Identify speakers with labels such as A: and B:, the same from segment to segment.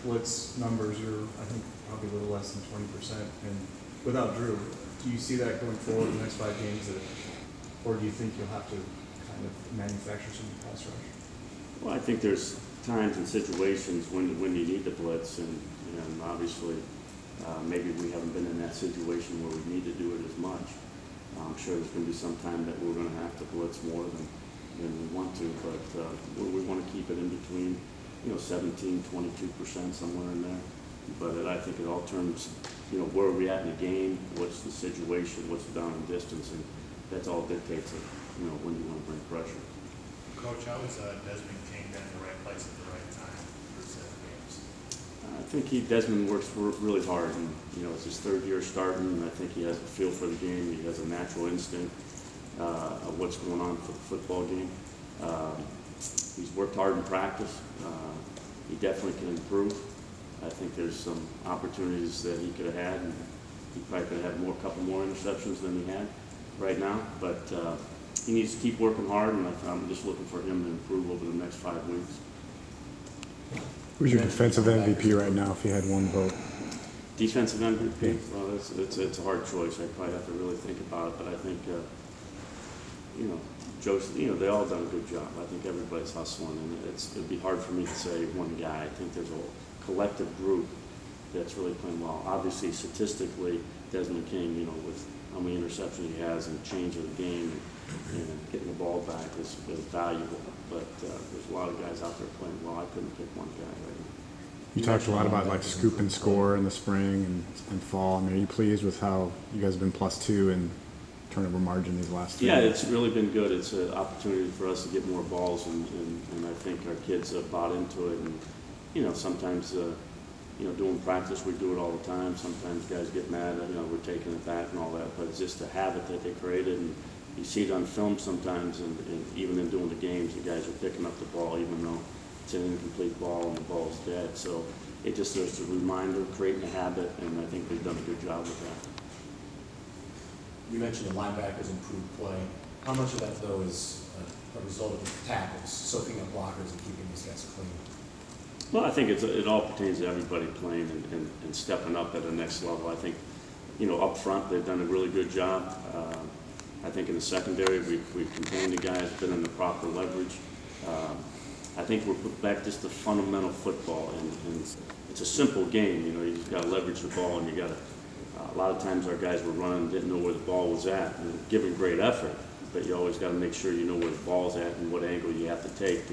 A: blitz numbers are, I think, probably a little less than 20%. And without Drew, do you see that going forward in the next 5 games, or do you think you'll have to kind of manufacture some pass rush?
B: Well, I think there's times and situations when you need to blitz, and obviously maybe we haven't been in that situation where we need to do it as much. I'm sure there's going to be some time that we're going to have to blitz more than we want to, but we want to keep it in between, 17, 22%, somewhere in there. But I think it all turns, where are we at in the game, what's the situation, what's the down and distance, and that's all dictates it, when you want to bring pressure.
C: Coach, how is Desmond King been in the right place at the right time for 7 games?
B: I think Desmond works really hard, and it's his 3rd year starting, and I think he has a feel for the game. He has a natural instinct of what's going on for the football game. He's worked hard in practice. He definitely can improve. I think there's some opportunities that he could have had, and he probably could have had a couple more interceptions than he had right now. But he needs to keep working hard, and I'm just looking for him to improve over the next 5 weeks.
D: Who's your defensive MVP right now, if you had one vote?
B: Defensive MVP? Well, it's a hard choice. I probably have to really think about it, but I think, they all done a good job. I think everybody's hustling, and it'd be hard for me to say one guy. I think there's a collective group that's really playing well. Obviously, statistically, Desmond King, with how many interceptions he has and change of the game and getting the ball back is valuable. But there's a lot of guys out there playing well. I couldn't pick one guy right now.
D: You talked a lot about scoop and score in the spring and fall. I mean, are you pleased with how you guys have been +2 in turnover margin these last 3
B: Yeah,
D: years?
B: it's really been good. It's an opportunity for us to get more balls, and I think our kids have bought into it. And sometimes doing practice, we do it all the time. Sometimes guys get mad, we're taking it back and all that, but it's just a habit that they created, and you see it on film sometimes, and even in doing the games, the guys are picking up the ball even though it's an incomplete ball and the ball's dead. So it just is a reminder, creating a habit, and I think they've done a good job with that.
E: You mentioned the linebackers improved play. How much of that, though, is a result of the tackles, soaking up blockers and keeping these guys clean?
B: Well, I think it all pertains to everybody playing and stepping up at the next level. I think, up front, they've done a really good job. I think in the secondary, we've contained the guys, been in the proper leverage. I think we're put back just to fundamental football, and it's a simple game. You just got to leverage the ball, and you got to. A lot of times our guys were running, didn't know where the ball was at, and giving great effort. But you always got to make sure you know where the ball's at and what angle you have to take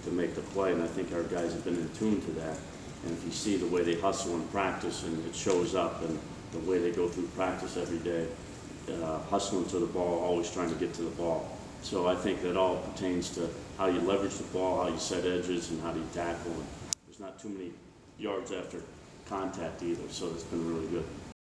B: to make the play. And I think our guys have been in tune to that. And if you see the way they hustle in practice, and it shows up, and the way they go through practice every day, hustling to the ball, always trying to get to the ball. So I think that all pertains to how you leverage the ball, how you set edges, and how do you tackle. And there's not too many yards after contact either, so it's been really good.